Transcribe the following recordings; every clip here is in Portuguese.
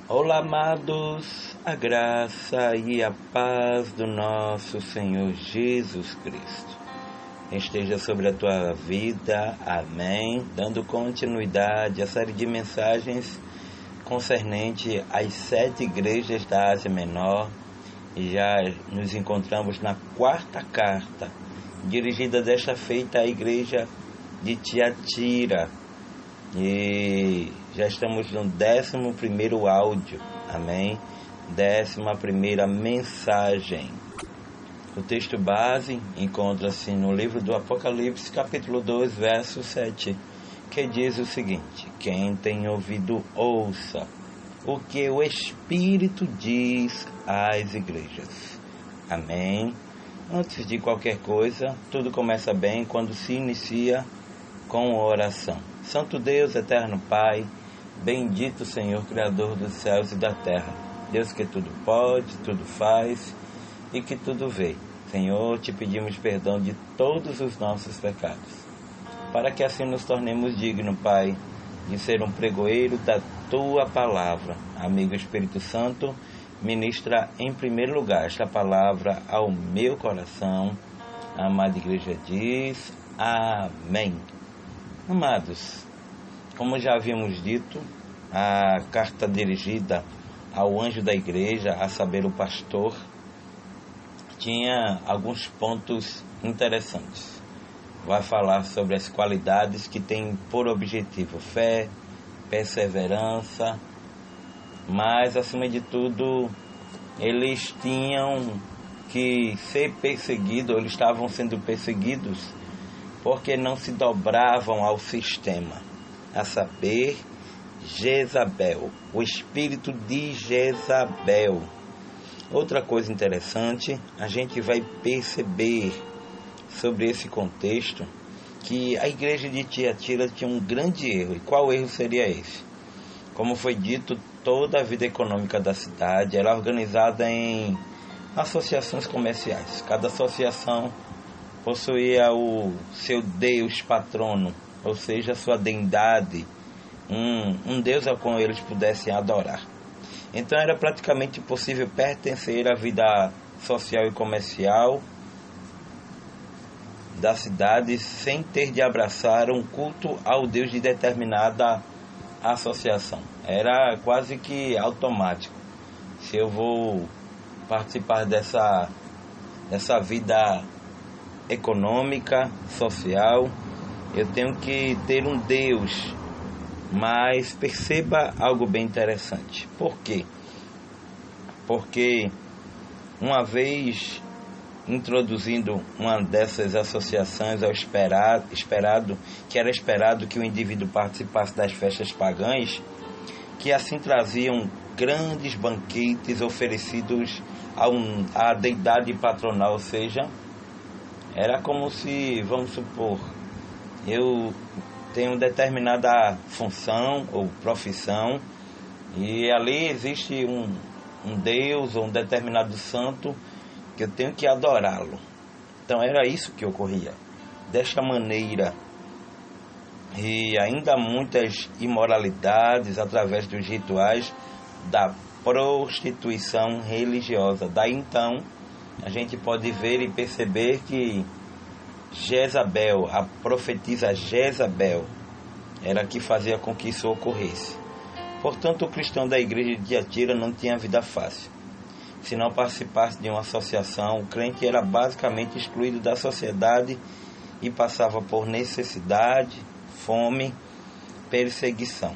Olá, amados, a graça e a paz do nosso Senhor Jesus Cristo esteja sobre a tua vida, amém. Dando continuidade à série de mensagens concernente às 7 igrejas da Ásia Menor, e já nos encontramos na 4ª carta, dirigida desta feita à igreja de Tiatira. E já estamos no 11º áudio, amém? 11ª mensagem. O texto base encontra-se no livro do Apocalipse, capítulo 2, verso 7, que diz o seguinte: quem tem ouvido, ouça o que o Espírito diz às igrejas. Amém? Antes de qualquer coisa, tudo começa bem quando se inicia com oração. Santo Deus, eterno Pai, bendito Senhor, Criador dos céus e da terra, Deus que tudo pode, tudo faz e que tudo vê. Senhor, te pedimos perdão de todos os nossos pecados, para que assim nos tornemos dignos, Pai, de ser um pregoeiro da Tua Palavra. Amigo Espírito Santo, ministra em primeiro lugar esta palavra ao meu coração. A amada igreja diz amém. Amados, como já havíamos dito, a carta dirigida ao anjo da igreja, a saber, o pastor, tinha alguns pontos interessantes. Vai falar sobre as qualidades que têm por objetivo fé, perseverança, mas, acima de tudo, eles tinham que ser perseguidos, eles estavam sendo perseguidos porque não se dobravam ao sistema, a saber, Jezabel, o espírito de Jezabel. Outra coisa interessante, a gente vai perceber sobre esse contexto que a igreja de Tiatira tinha um grande erro. E qual erro seria esse? Como foi dito, toda a vida econômica da cidade era organizada em associações comerciais. Cada associação possuía o seu deus patrono, ou seja, a sua deidade, um deus ao qual eles pudessem adorar. Então era praticamente impossível pertencer à vida social e comercial da cidade sem ter de abraçar um culto ao deus de determinada associação. Era quase que automático. Se eu vou participar dessa vida econômica, social, eu tenho que ter um Deus. Mas perceba algo bem interessante. Por quê? Porque uma vez introduzindo uma dessas associações ao que era esperado que o indivíduo participasse das festas pagãs, que assim traziam grandes banquetes oferecidos à deidade patronal, ou seja, era como se, vamos supor, eu tenho determinada função ou profissão e ali existe um Deus ou um determinado santo que eu tenho que adorá-lo. Então era isso que ocorria. Desta maneira, e ainda muitas imoralidades através dos rituais da prostituição religiosa. Daí então a gente pode ver e perceber que Jezabel, a profetisa Jezabel, era a que fazia com que isso ocorresse. Portanto, o cristão da igreja de Tiatira não tinha vida fácil. Se não participasse de uma associação, o crente era basicamente excluído da sociedade e passava por necessidade, fome, perseguição.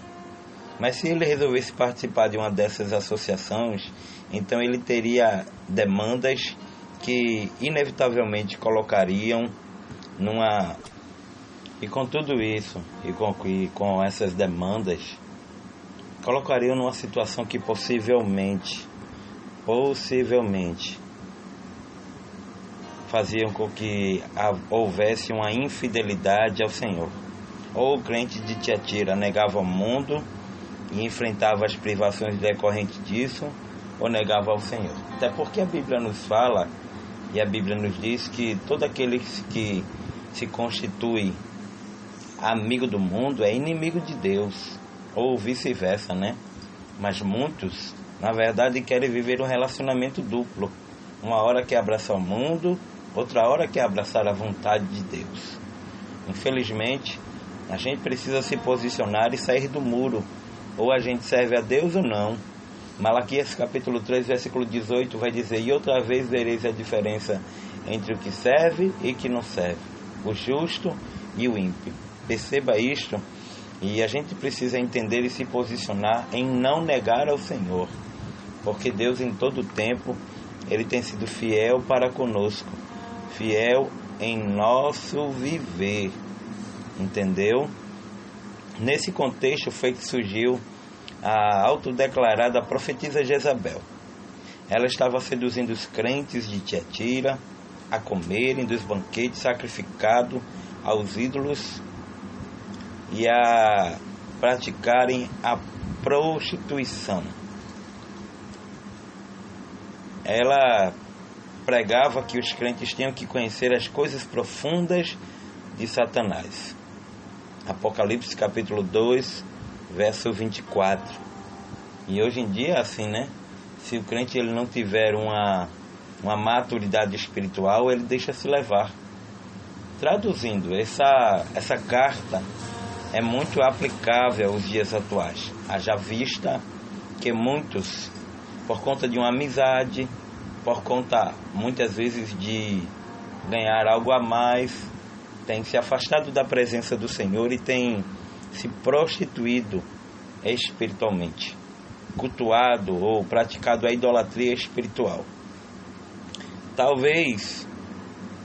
Mas se ele resolvesse participar de uma dessas associações, então ele teria demandas que inevitavelmente colocariam e com tudo isso e com essas demandas colocariam numa situação que possivelmente faziam com que houvesse uma infidelidade ao Senhor. Ou o crente de Tiatira negava o mundo e enfrentava as privações decorrentes disso, ou negava ao Senhor. Até porque a Bíblia nos fala, e a Bíblia nos diz que todo aquele que se constitui amigo do mundo é inimigo de Deus, ou vice-versa, né? Mas muitos, na verdade, querem viver um relacionamento duplo. Uma hora quer abraçar o mundo, outra hora quer abraçar a vontade de Deus. Infelizmente, a gente precisa se posicionar e sair do muro. Ou a gente serve a Deus ou não. Malaquias capítulo 3, versículo 18 vai dizer: e outra vez vereis a diferença entre o que serve e o que não serve, o justo e o ímpio. Perceba isto, e a gente precisa entender e se posicionar em não negar ao Senhor, porque Deus em todo tempo, Ele tem sido fiel para conosco, fiel em nosso viver, entendeu? Nesse contexto foi que surgiu a autodeclarada profetisa Jezabel. Ela estava seduzindo os crentes de Tiatira a comerem dos banquetes sacrificados aos ídolos e a praticarem a prostituição. Ela pregava que os crentes tinham que conhecer as coisas profundas de Satanás. Apocalipse capítulo 2, verso 24. E hoje em dia é assim, né? Se o crente ele não tiver uma maturidade espiritual, ele deixa se levar. Traduzindo, essa carta é muito aplicável aos dias atuais. Haja vista que muitos, por conta de uma amizade, por conta muitas vezes de ganhar algo a mais, têm se afastado da presença do Senhor e têm se prostituído espiritualmente, cultuado ou praticado a idolatria espiritual. Talvez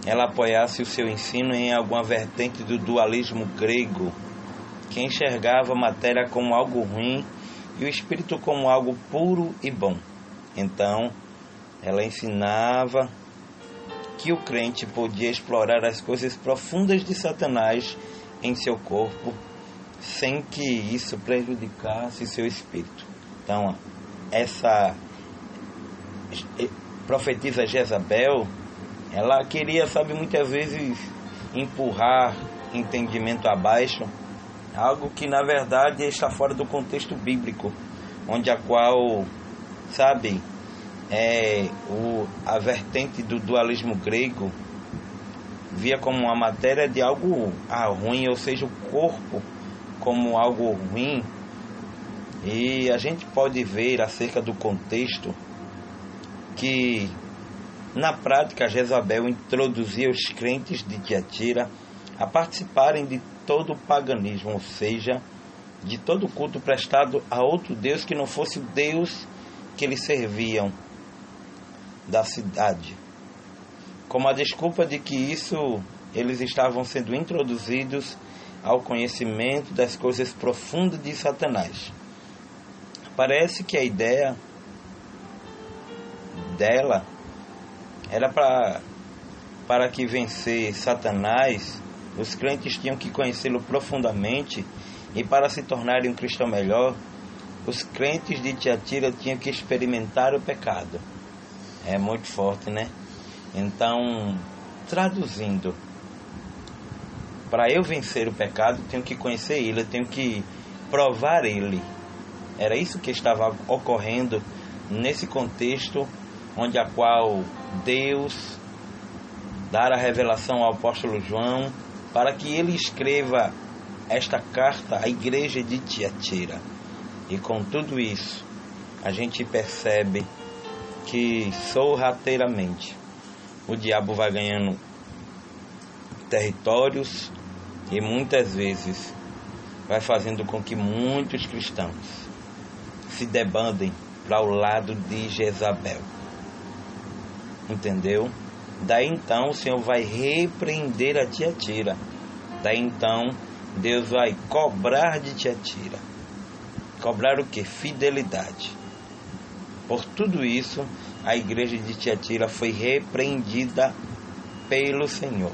ela apoiasse o seu ensino em alguma vertente do dualismo grego, que enxergava a matéria como algo ruim e o espírito como algo puro e bom. Então, ela ensinava que o crente podia explorar as coisas profundas de Satanás em seu corpo, sem que isso prejudicasse seu espírito. Então, essa profetisa Jezabel, ela queria, muitas vezes empurrar entendimento abaixo, algo que na verdade está fora do contexto bíblico, onde a qual, a vertente do dualismo grego via como uma matéria de algo ruim, ou seja, o corpo como algo ruim. E a gente pode ver acerca do contexto que na prática Jezabel introduzia os crentes de Tiatira a participarem de todo o paganismo, ou seja, de todo o culto prestado a outro Deus que não fosse o Deus que eles serviam da cidade, como a desculpa de que eles estavam sendo introduzidos ao conhecimento das coisas profundas de Satanás. Parece que a ideia dela era para que vencer Satanás, os crentes tinham que conhecê-lo profundamente, e para se tornarem um cristão melhor, os crentes de Tiatira tinham que experimentar o pecado. É muito forte, né? Então, traduzindo, para eu vencer o pecado, tenho que conhecer ele, eu tenho que provar ele. Era isso que estava ocorrendo nesse contexto, onde a qual Deus dara a revelação ao apóstolo João, para que ele escreva esta carta à igreja de Tiatira. E com tudo isso, a gente percebe que sorrateiramente o diabo vai ganhando territórios e muitas vezes vai fazendo com que muitos cristãos se debandem para o lado de Jezabel. Entendeu? Daí então o Senhor vai repreender a Tiatira. Daí então Deus vai cobrar de Tiatira. Cobrar o que? Fidelidade. Por tudo isso, a igreja de Tiatira foi repreendida pelo Senhor.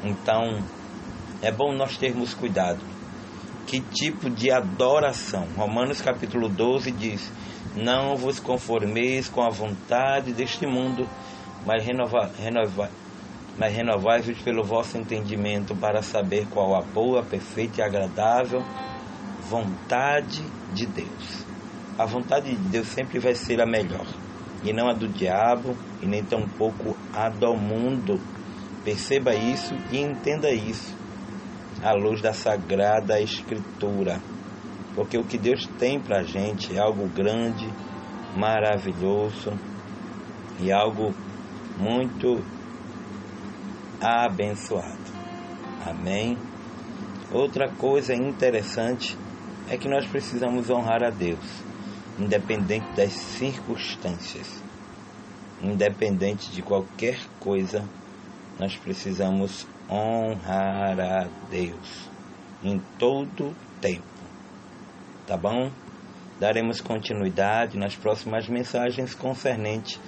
Então, é bom nós termos cuidado. Que tipo de adoração? Romanos capítulo 12 diz: não vos conformeis com a vontade deste mundo, mas renovai-vos pelo vosso entendimento, para saber qual a boa, perfeita e agradável vontade de Deus. A vontade de Deus sempre vai ser a melhor, e não a do diabo, e nem tampouco a do mundo. Perceba isso e entenda isso à luz da Sagrada Escritura, porque o que Deus tem para a gente é algo grande, maravilhoso e algo muito abençoado. Amém? Outra coisa interessante é que nós precisamos honrar a Deus, independente das circunstâncias, independente de qualquer coisa, nós precisamos honrar a Deus em todo tempo, tá bom? Daremos continuidade nas próximas mensagens concernentes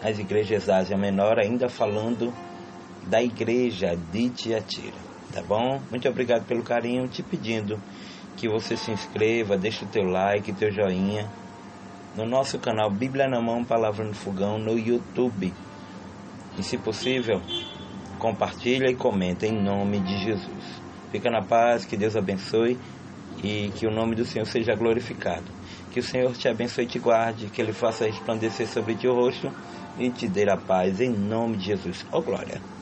às igrejas Ásia Menor, ainda falando da igreja de Tiatira, tá bom? Muito obrigado pelo carinho, te pedindo que você se inscreva, deixe o teu like, teu joinha no nosso canal Bíblia na Mão, Palavra no Fogão no YouTube. E se possível, compartilha e comenta em nome de Jesus. Fica na paz, que Deus abençoe e que o nome do Senhor seja glorificado. Que o Senhor te abençoe e te guarde, que Ele faça resplandecer sobre ti o rosto e te dê a paz em nome de Jesus. Ó glória!